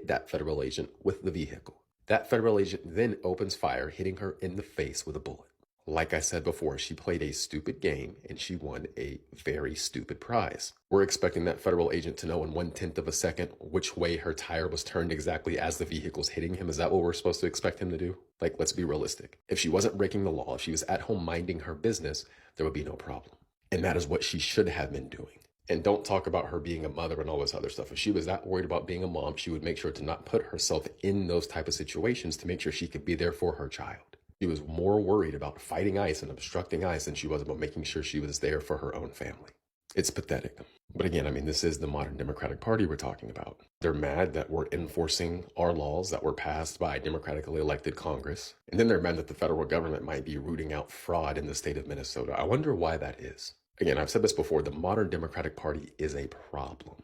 hit that federal agent with the vehicle. That federal agent then opens fire, hitting her in the face with a bullet. Like I said before, she played a stupid game and she won a very stupid prize. We're expecting that federal agent to know in 1/10 of a second which way her tire was turned exactly as the vehicle's hitting him. Is that what we're supposed to expect him to do? Like, let's be realistic. If she wasn't breaking the law, if she was at home minding her business, there would be no problem. And that is what she should have been doing. And don't talk about her being a mother and all this other stuff. If she was that worried about being a mom, she would make sure to not put herself in those type of situations to make sure she could be there for her child. She was more worried about fighting ICE and obstructing ICE than she was about making sure she was there for her own family. It's pathetic. But again, I mean, this is the modern Democratic Party we're talking about. They're mad that we're enforcing our laws that were passed by a democratically elected Congress. And then they're mad that the federal government might be rooting out fraud in the state of Minnesota. I wonder why that is. Again, I've said this before, the modern Democratic Party is a problem.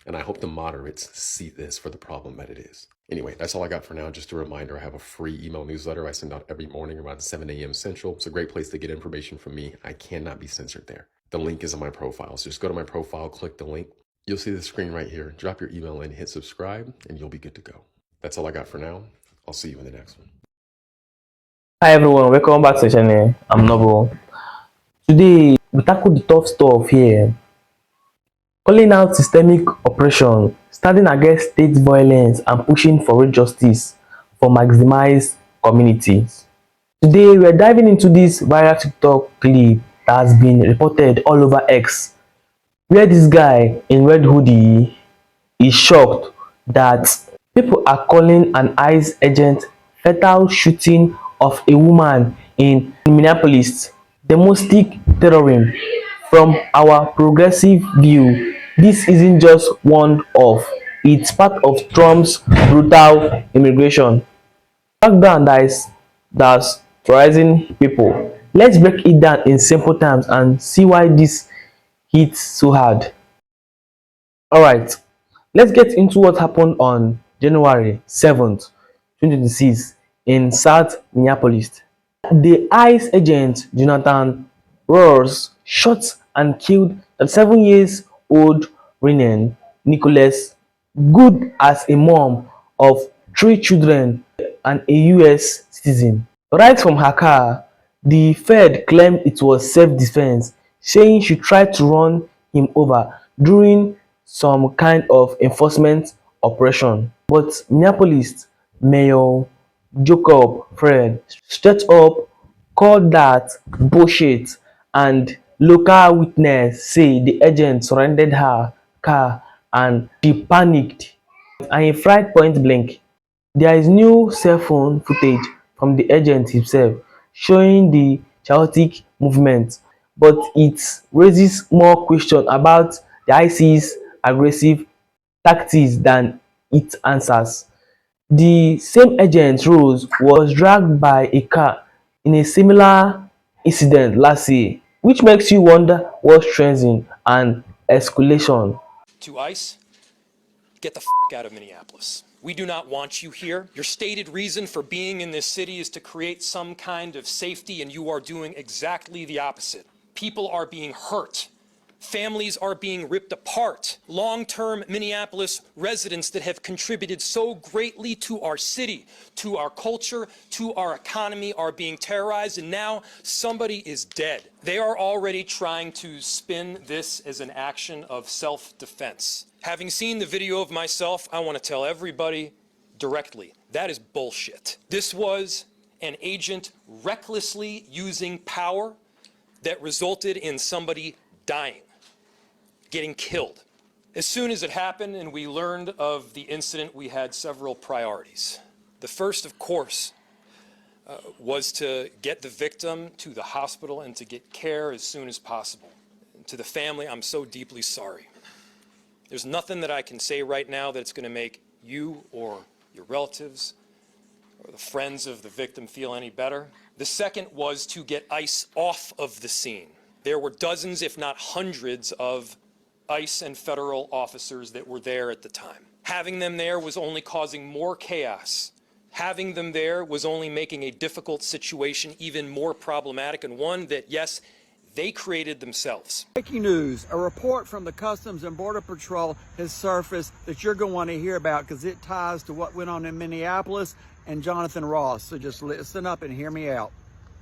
And I hope the moderates see this for the problem that it is. Anyway, that's all I got for now. Just a reminder, I have a free email newsletter I send out every morning around 7 a.m. Central. It's a great place to get information from me. I cannot be censored there. The link is on my profile. So just go to my profile, click the link. You'll see the screen right here. Drop your email in, hit subscribe, and you'll be good to go. That's all I got for now. I'll see you in the next one. Hi everyone, welcome back to the channel. I'm Noble. Today, we tackle the tough stuff here. Calling out systemic oppression, standing against state violence, and pushing for real justice for marginalized communities. Today, we are diving into this viral TikTok clip that has been reported all over X, where this guy in red hoodie is shocked that people are calling an ICE agent fatal shooting of a woman in Minneapolis domestic terrorism. From our progressive view, this isn't just one off, it's part of Trump's brutal immigration crackdown that's terrorizing people. Let's break it down in simple terms and see why this hits so hard. Alright, let's get into what happened on January 7th, 2026 in South Minneapolis. The ICE agent Jonathan Roars shot and killed the 7-year-old Renee Good as a mom of 3 children and a US citizen. Right from her car, the Fed claimed it was self-defense, saying she tried to run him over during some kind of enforcement operation. But Minneapolis Mayor Jacob Fred straight up called that bullshit, and local witnesses say the agent surrendered her car and she panicked and he fired point blank. There is new cell phone footage from the agent himself showing the chaotic movement, but it raises more questions about the IC's aggressive tactics than it answers. The same agent Rose was dragged by a car in a similar incident last year, which makes you wonder what's trending and escalation. To ICE, get the out of Minneapolis. We do not want you here. Your stated reason for being in this city is to create some kind of safety, and you are doing exactly the opposite. People are being hurt. Families are being ripped apart. Long-term Minneapolis residents that have contributed so greatly to our city, to our culture, to our economy are being terrorized, and now somebody is dead. They are already trying to spin this as an action of self-defense. Having seen the video of myself, I want to tell everybody directly, that is bullshit. This was an agent recklessly using power that resulted in somebody dying, getting killed. As soon as it happened and we learned of the incident, we had several priorities. The first, of course, was to get the victim to the hospital and to get care as soon as possible. And to the family, I'm so deeply sorry. There's nothing that I can say right now that's going to make you or your relatives or the friends of the victim feel any better. The second was to get ICE off of the scene. There were dozens, if not hundreds, of ICE and federal officers that were there at the time. Having them there was only causing more chaos. Having them there was only making a difficult situation even more problematic, and one that, yes, they created themselves. Breaking news, a report from the Customs and Border Patrol has surfaced that you're going to want to hear about because it ties to what went on in Minneapolis and Jonathan Ross. So just listen up and hear me out.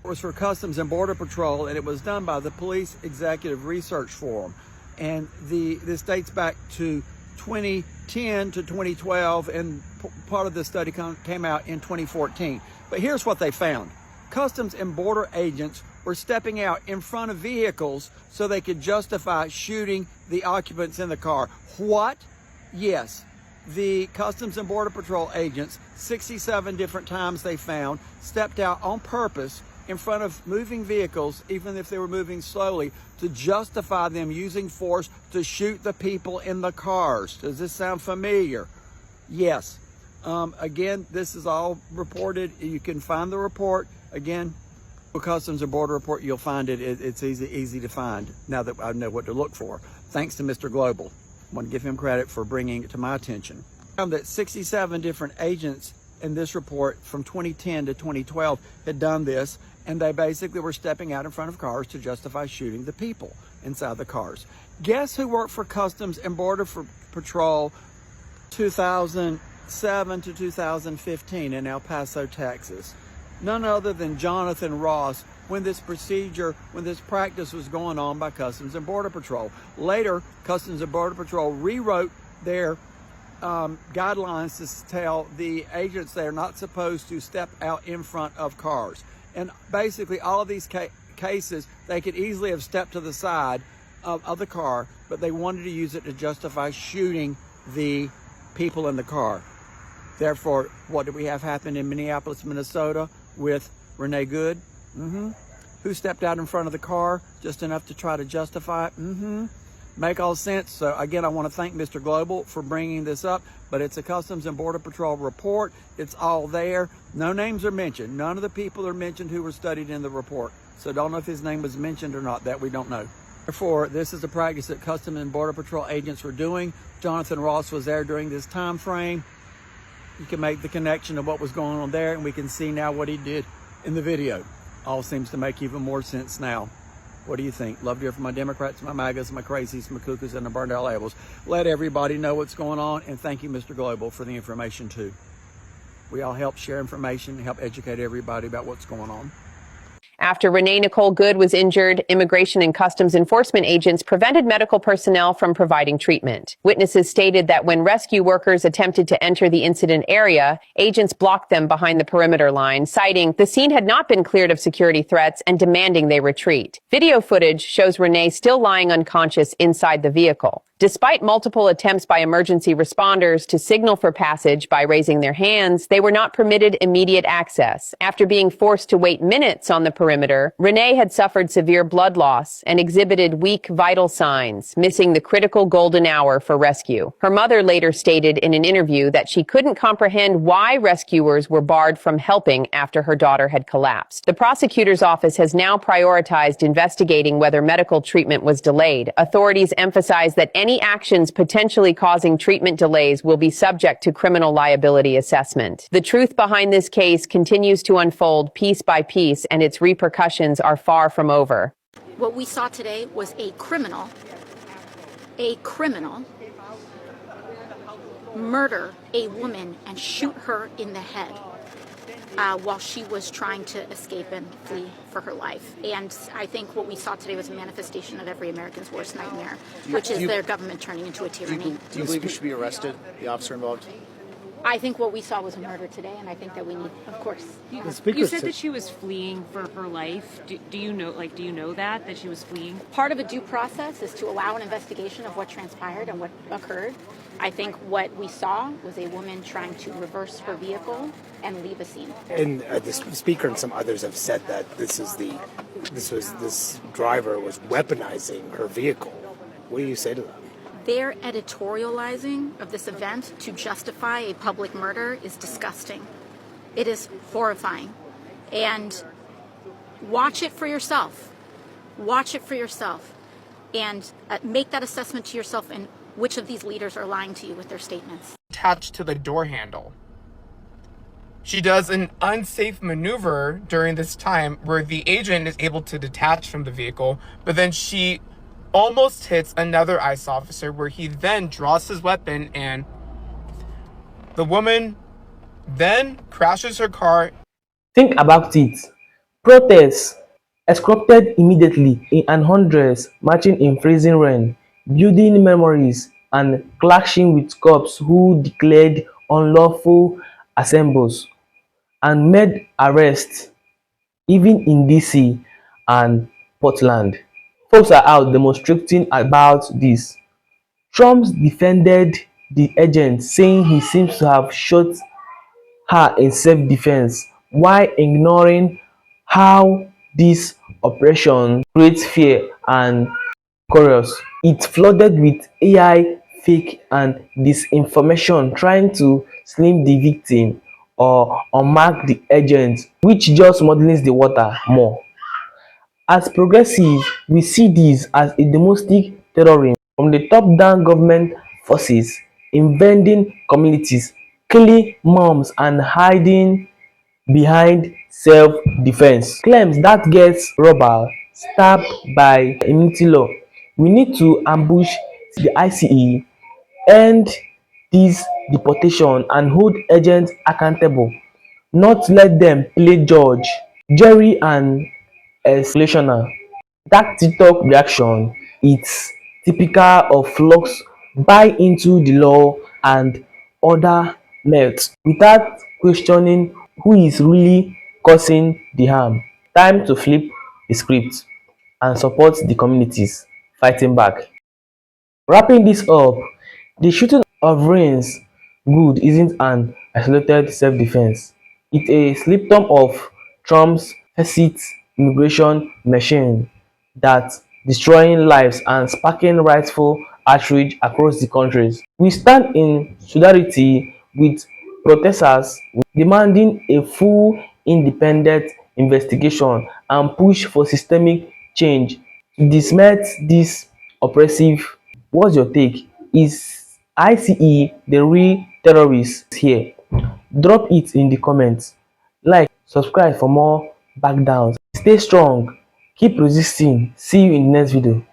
It was for Customs and Border Patrol, and it was done by the Police Executive Research Forum. And this dates back to 2010 to 2012, and part of the study came out in 2014. But here's what they found. Customs and Border agents were stepping out in front of vehicles so they could justify shooting the occupants in the car. What? Yes. The Customs and Border Patrol agents, 67 different times they found, stepped out on purpose in front of moving vehicles, even if they were moving slowly, to justify them using force to shoot the people in the cars. Does this sound familiar? Yes. Again, this is all reported. You can find the report. Again, Customs and Border Report, you'll find it. It's easy to find now that I know what to look for. Thanks to Mr. Global. I want to give him credit for bringing it to my attention. I found that 67 different agents in this report from 2010 to 2012 had done this, and they basically were stepping out in front of cars to justify shooting the people inside the cars. Guess who worked for Customs and Border Patrol 2007 to 2015 in El Paso, Texas? None other than Jonathan Ross, when this practice was going on by Customs and Border Patrol. Later, Customs and Border Patrol rewrote their guidelines to tell the agents they are not supposed to step out in front of cars. And basically, all of these cases, they could easily have stepped to the side of the car, but they wanted to use it to justify shooting the people in the car. Therefore, what did we have happen in Minneapolis, Minnesota with Renee Good? Who stepped out in front of the car just enough to try to justify it? Make all sense. So again, I want to thank Mr. Global for bringing this up, but it's a Customs and Border Patrol report. It's all there. No names are mentioned. None of the people are mentioned who were studied in the report. So don't know if his name was mentioned or not. That we don't know. Therefore, this is a practice that Customs and Border Patrol agents were doing. Jonathan Ross was there during this time frame. You can make the connection of what was going on there, and we can see now what he did in the video. All seems to make even more sense now. What do you think? Love to hear from my Democrats, my MAGAs, my crazies, my cuckoos, and the burned out labels. Let everybody know what's going on, and thank you, Mr. Global, for the information too. We all help share information, help educate everybody about what's going on. After Renee Nicole Good was injured, Immigration and Customs Enforcement agents prevented medical personnel from providing treatment. Witnesses stated that when rescue workers attempted to enter the incident area, agents blocked them behind the perimeter line, citing the scene had not been cleared of security threats and demanding they retreat. Video footage shows Renee still lying unconscious inside the vehicle. Despite multiple attempts by emergency responders to signal for passage by raising their hands, they were not permitted immediate access. After being forced to wait minutes on the perimeter, Renee had suffered severe blood loss and exhibited weak vital signs, missing the critical golden hour for rescue. Her mother later stated in an interview that she couldn't comprehend why rescuers were barred from helping after her daughter had collapsed. The prosecutor's office has now prioritized investigating whether medical treatment was delayed. Authorities emphasize that any actions potentially causing treatment delays will be subject to criminal liability assessment. The truth behind this case continues to unfold piece by piece, and its repercussions are far from over. What we saw today was a criminal murder a woman and shoot her in the head while she was trying to escape and flee for her life. And I think what we saw today was a manifestation of every American's worst nightmare, which is their government turning into a tyranny. Do you believe he should be arrested, the officer involved? I think what we saw was a murder today, and I think that we need, of course. You said that she was fleeing for her life. Do you know that she was fleeing? Part of a due process is to allow an investigation of what transpired and what occurred. I think what we saw was a woman trying to reverse her vehicle and leave a scene. And the speaker and some others have said that this driver was weaponizing her vehicle. What do you say to that? Their editorializing of this event to justify a public murder is disgusting. It is horrifying. And watch it for yourself. Watch it for yourself. And make that assessment to yourself and which of these leaders are lying to you with their statements. Attached to the door handle. She does an unsafe maneuver during this time where the agent is able to detach from the vehicle, but then she almost hits another ICE officer where he then draws his weapon, and the woman then crashes her car. Think about it. Protests erupted immediately in hundreds marching in freezing rain, building memories and clashing with cops who declared unlawful assemblies and made arrests even in DC and Portland. Folks are out demonstrating about this. Trump defended the agent, saying he seems to have shot her in self-defense, while ignoring how this operation creates fear and chaos. It flooded with AI, fake and disinformation trying to slim the victim or unmark the agent, which just muddles the water more. As progressives, we see this as a domestic terrorism from the top-down. Government forces invading communities, killing moms and hiding behind self-defense. Claims that gets robber stabbed by immunity law. We need to ambush the ICE, end this deportation and hold agents accountable, not let them play judge, jury and executioner. That TikTok reaction, it's typical of flocks buy into the law and order left without questioning who is really causing the harm. Time to flip the script and support the communities fighting back. Wrapping this up, the shooting of Renee Good isn't an isolated self-defense. It's a symptom of Trump's facet immigration machine that's destroying lives and sparking rightful outrage across the country. We stand in solidarity with protesters demanding a full independent investigation and push for systemic change to dismiss this oppressive. What's your take? Is ICE the real terrorist here? Drop it in the comments. Like, subscribe for more backdowns. Stay strong, keep resisting. See you in the next video.